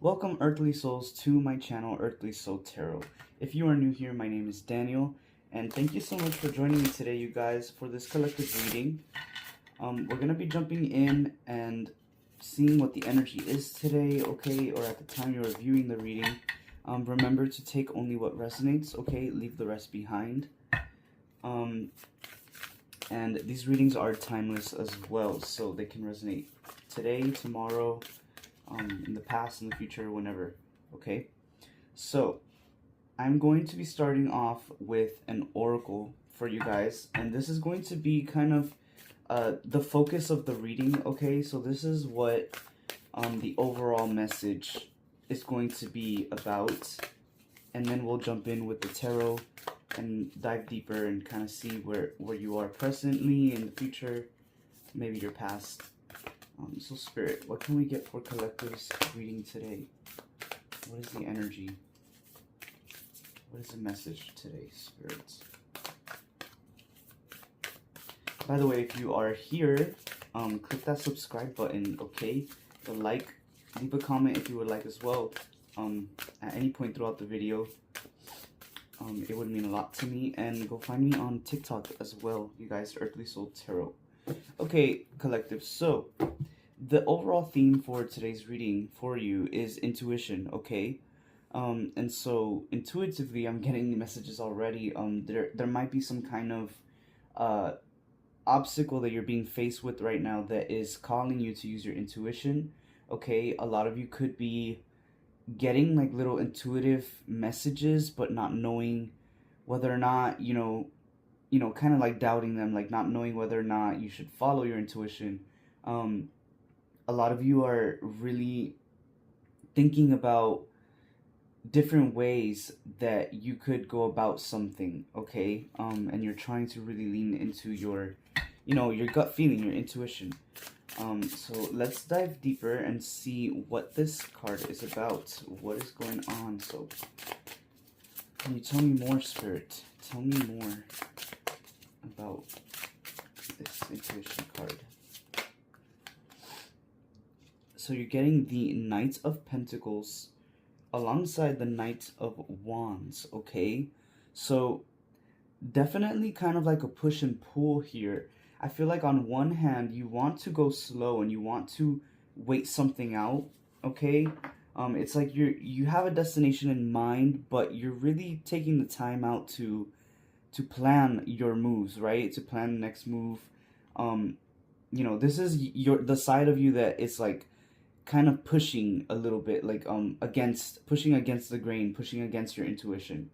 Welcome, Earthly Souls, to my channel, Earthly Soul Tarot. If you are new here, my name is Daniel, and thank you so much for joining me today, you guys, for this collective reading. We're going to be jumping in and seeing what the energy is today, okay, or at the time you're viewing the reading. Remember to take only what resonates, okay, leave the rest behind. And these readings are timeless as well, so they can resonate today, tomorrow, in the past, in the future, whenever, okay? So, I'm going to be starting off with an oracle for you guys, and this is going to be kind of the focus of the reading, okay? So this is what the overall message is going to be about, and then we'll jump in with the tarot and dive deeper and kind of see where you are presently, in the future, maybe your past. So Spirit, what can we get for Collective's reading today? What is the energy? What is the message today, Spirits? By the way, if you are here, click that subscribe button, okay? The like, leave a comment if you would like as well. At any point throughout the video, it would mean a lot to me. And go find me on TikTok as well, you guys, Earthly Soul Tarot. Okay, Collective, so the overall theme for today's reading for you is intuition, okay? And so intuitively, I'm getting messages already. There might be some kind of obstacle that you're being faced with right now that is calling you to use your intuition, okay? A lot of you could be getting like little intuitive messages, but not knowing whether or not, kind of like doubting them, like not knowing whether or not you should follow your intuition. A lot of you are really thinking about different ways that you could go about something, okay? And you're trying to really lean into your, your gut feeling, your intuition. So let's dive deeper and see what this card is about. What is going on? So can you tell me more, Spirit? Tell me more about this intuition card. So you're getting the Knight of Pentacles alongside the Knight of Wands, okay? So definitely kind of like a push and pull here. I feel like on one hand, you want to go slow and you want to wait something out, okay? It's like you have a destination in mind, but you're really taking the time out to plan your moves, right? To plan the next move. This is the side of you that is like kind of pushing a little bit, like pushing against the grain, pushing against your intuition.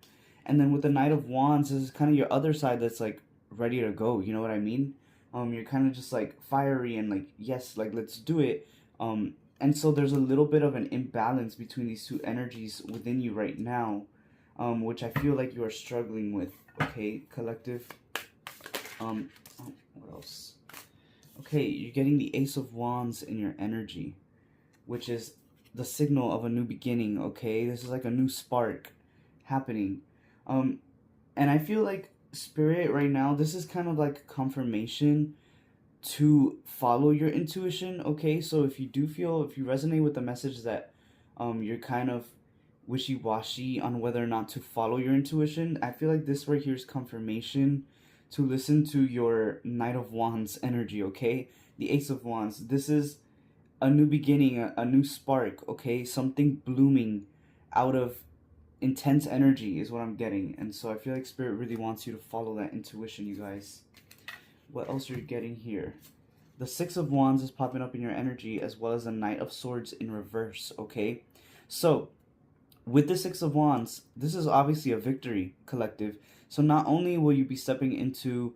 And then with the Knight of Wands, this is kind of your other side that's like ready to go, you know what I mean? You're kind of just like fiery and like, yes, like let's do it. And so there's a little bit of an imbalance between these two energies within you right now, which I feel like you are struggling with, okay, Collective? What else? Okay, you're getting the Ace of Wands in your energy, which is the signal of a new beginning, okay? This is like a new spark happening. And I feel like Spirit right now, this is kind of like confirmation to follow your intuition, okay? So if you resonate with the message that you're kind of wishy-washy on whether or not to follow your intuition, I feel like this right here is confirmation to listen to your Knight of Wands energy, okay? The Ace of Wands, this is a new beginning, a new spark, okay? Something blooming out of intense energy is what I'm getting. And so I feel like Spirit really wants you to follow that intuition, you guys. What else are you getting here? The Six of Wands is popping up in your energy, as well as the Knight of Swords in reverse, okay? So with the Six of Wands, this is obviously a victory, Collective. So not only will you be stepping into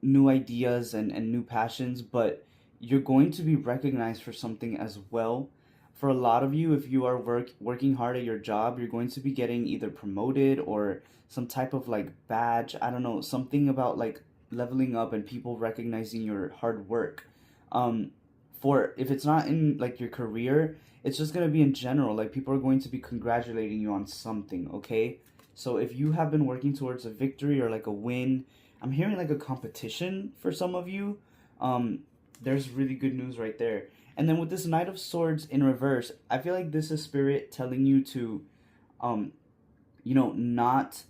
new ideas and new passions, but you're going to be recognized for something as well. For a lot of you, if you are working hard at your job, you're going to be getting either promoted or some type of like badge. I don't know, something about like leveling up and people recognizing your hard work. For if it's not in like your career, it's just going to be in general. Like people are going to be congratulating you on something, okay? So if you have been working towards a victory or like a win, I'm hearing like a competition for some of you. There's really good news right there. And then with this Knight of Swords in reverse, I feel like this is spirit telling you to, um, not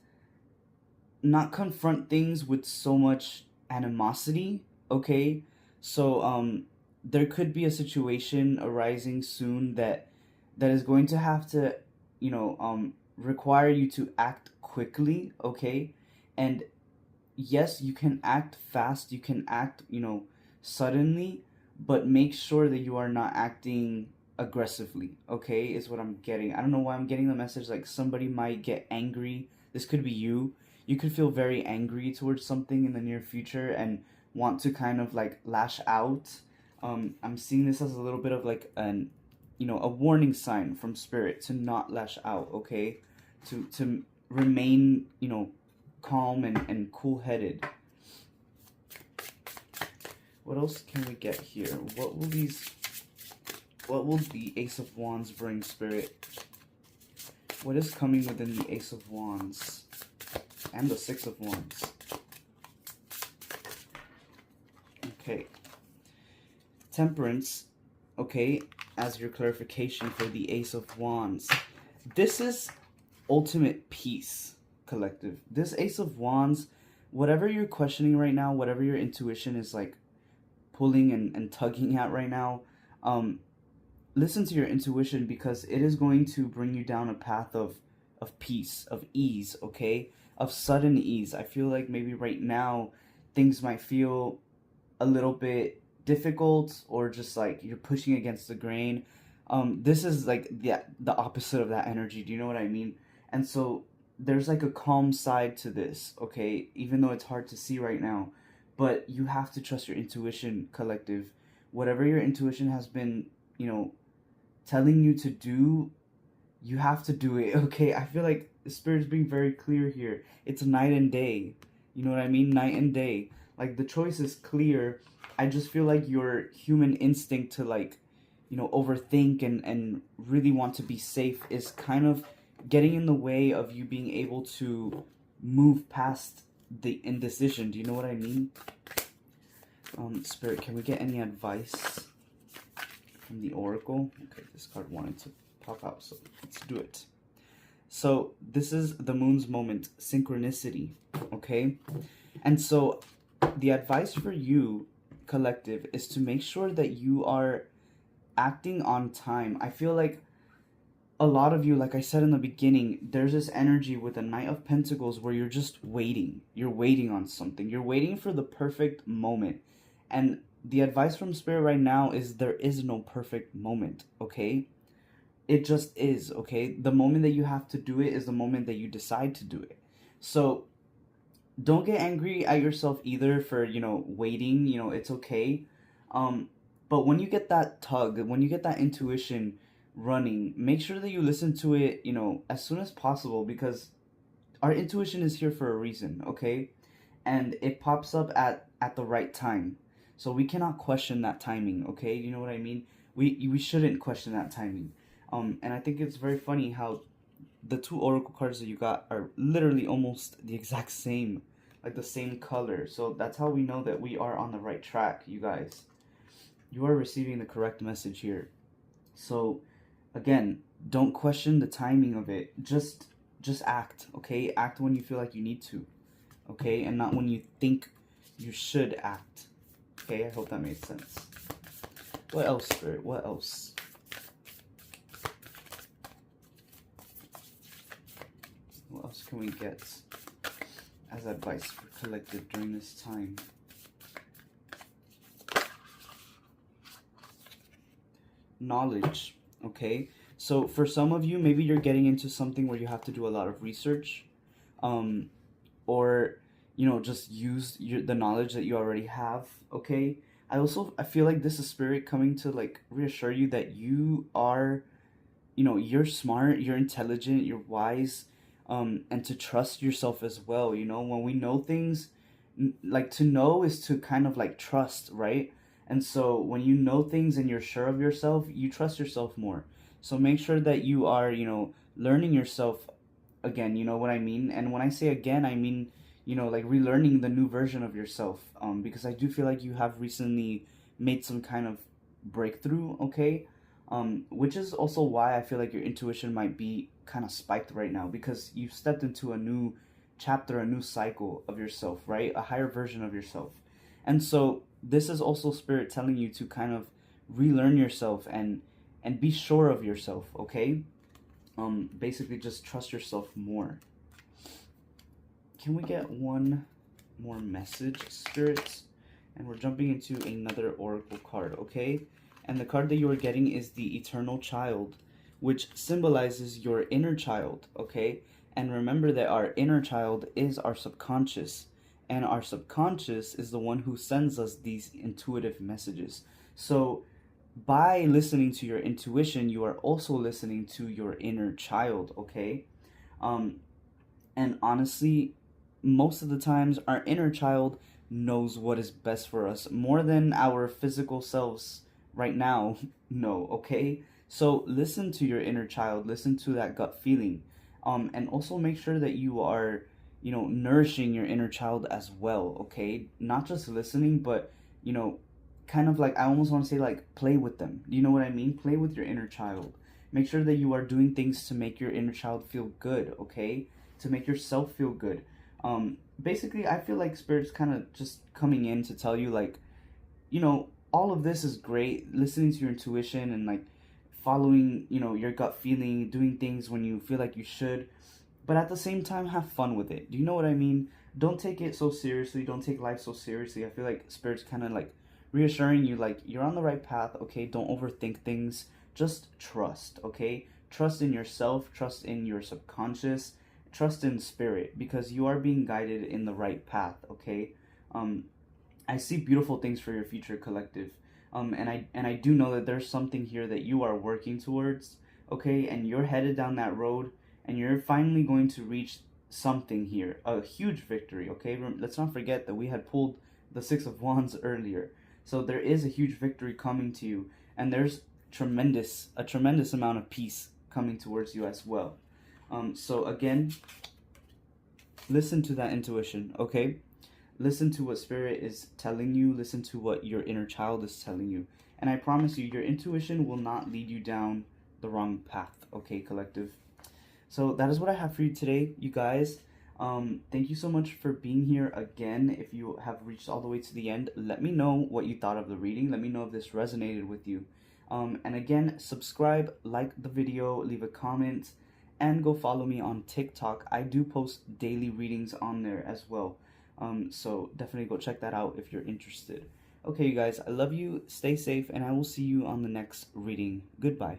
confront things with so much animosity. Okay, so there could be a situation arising soon that is going to have to, require you to act quickly. Okay, and yes, you can act fast, you can act, suddenly, but make sure that you are not acting aggressively, okay? Is what I'm getting. I don't know why I'm getting the message like somebody might get angry. This could be you. You could feel very angry towards something in the near future and want to kind of like lash out. I'm seeing this as a little bit of like a warning sign from spirit to not lash out, okay? To remain, calm and cool headed. What else can we get here? What will the Ace of Wands bring, Spirit? What is coming within the Ace of Wands? And the Six of Wands. Okay. Temperance, okay, as your clarification for the Ace of Wands. This is ultimate peace, collective. This Ace of Wands, whatever you're questioning right now, whatever your intuition is like pulling and tugging at right now, listen to your intuition, because it is going to bring you down a path of peace, of ease, okay? Of sudden ease. I feel like maybe right now things might feel a little bit difficult, or just like you're pushing against the grain. This is like the opposite of that energy. Do you know what I mean? And so there's like a calm side to this, okay? Even though it's hard to see right now, but you have to trust your intuition, collective. Whatever your intuition has been, telling you to do, you have to do it, okay? I feel like the spirit's being very clear here. It's night and day. You know what I mean? Night and day. Like, the choice is clear. I just feel like your human instinct to, like, overthink and really want to be safe is kind of getting in the way of you being able to move past the indecision. Do you know what I mean? Spirit, can we get any advice from the Oracle? Okay, this card wanted to pop out, so let's do it. So this is the Moon's moment, synchronicity, okay? And so the advice for you, collective, is to make sure that you are acting on time. I feel like a lot of you, like I said in the beginning, there's this energy with the Knight of Pentacles where you're just waiting. You're waiting on something. You're waiting for the perfect moment. And the advice from Spirit right now is there is no perfect moment, okay? It just is, okay? The moment that you have to do it is the moment that you decide to do it. So don't get angry at yourself either for, waiting. It's okay. But when you get that tug, when you get that intuition running, make sure that you listen to it, as soon as possible, because our intuition is here for a reason, okay? And it pops up at the right time. So we cannot question that timing, okay? You know what I mean? We shouldn't question that timing. And I think it's very funny how the two oracle cards that you got are literally almost the exact same, like the same color. So that's how we know that we are on the right track, you guys. You are receiving the correct message here. So again, don't question the timing of it. Just act, okay? Act when you feel like you need to, okay? And not when you think you should act. Okay, I hope that made sense. What else, Spirit? What else? What else can we get as advice for collective during this time? Knowledge, okay? So for some of you, maybe you're getting into something where you have to do a lot of research, or just use the knowledge that you already have, okay? I feel like this is Spirit coming to like reassure you that you are, you're smart, you're intelligent, you're wise, and to trust yourself as well. When we know things, like, to know is to kind of like trust, right? And so when you know things and you're sure of yourself, you trust yourself more. So make sure that you are, learning yourself again. You know what I mean? And when I say again, I mean, like relearning the new version of yourself. Because I do feel like you have recently made some kind of breakthrough, okay? Which is also why I feel like your intuition might be kind of spiked right now, because you've stepped into a new chapter, a new cycle of yourself, right? A higher version of yourself. And so this is also spirit telling you to kind of relearn yourself and be sure of yourself, okay? Basically just trust yourself more. Can we get one more message, spirits? And we're jumping into another oracle card, okay? And the card that you are getting is the Eternal Child, which symbolizes your inner child, okay? And remember that our inner child is our subconscious, and our subconscious is the one who sends us these intuitive messages. So by listening to your intuition, you are also listening to your inner child, okay? Um, and honestly, most of the times, our inner child knows what is best for us more than our physical selves right now know, okay? So listen to your inner child, listen to that gut feeling. And also make sure that you are, nourishing your inner child as well, okay? Not just listening, but, you know, kind of like, I almost want to say, like, play with them. Do you know what I mean? Play with your inner child. Make sure that you are doing things to make your inner child feel good, okay? To make yourself feel good. Basically, I feel like spirit's kind of just coming in to tell you, like, all of this is great. Listening to your intuition and, like, following, your gut feeling, doing things when you feel like you should. But at the same time, have fun with it. Do you know what I mean? Don't take it so seriously. Don't take life so seriously. I feel like spirit's kind of like reassuring you, like, you're on the right path, okay? Don't overthink things. Just trust, okay? Trust in yourself. Trust in your subconscious. Trust in spirit, because you are being guided in the right path, okay? Um, I see beautiful things for your future, collective. And I do know that there's something here that you are working towards, okay? And you're headed down that road, and you're finally going to reach something here, a huge victory, okay? Let's not forget that we had pulled the Six of Wands earlier. So there is a huge victory coming to you, and there's a tremendous amount of peace coming towards you as well. So again, listen to that intuition, okay? Listen to what spirit is telling you. Listen to what your inner child is telling you. And I promise you, your intuition will not lead you down the wrong path, okay, collective? So that is what I have for you today, you guys. Thank you so much for being here again. If you have reached all the way to the end, let me know what you thought of the reading. Let me know if this resonated with you. And again, subscribe, like the video, leave a comment, and go follow me on TikTok. I do post daily readings on there as well. So definitely go check that out if you're interested. Okay, you guys, I love you. Stay safe, and I will see you on the next reading. Goodbye.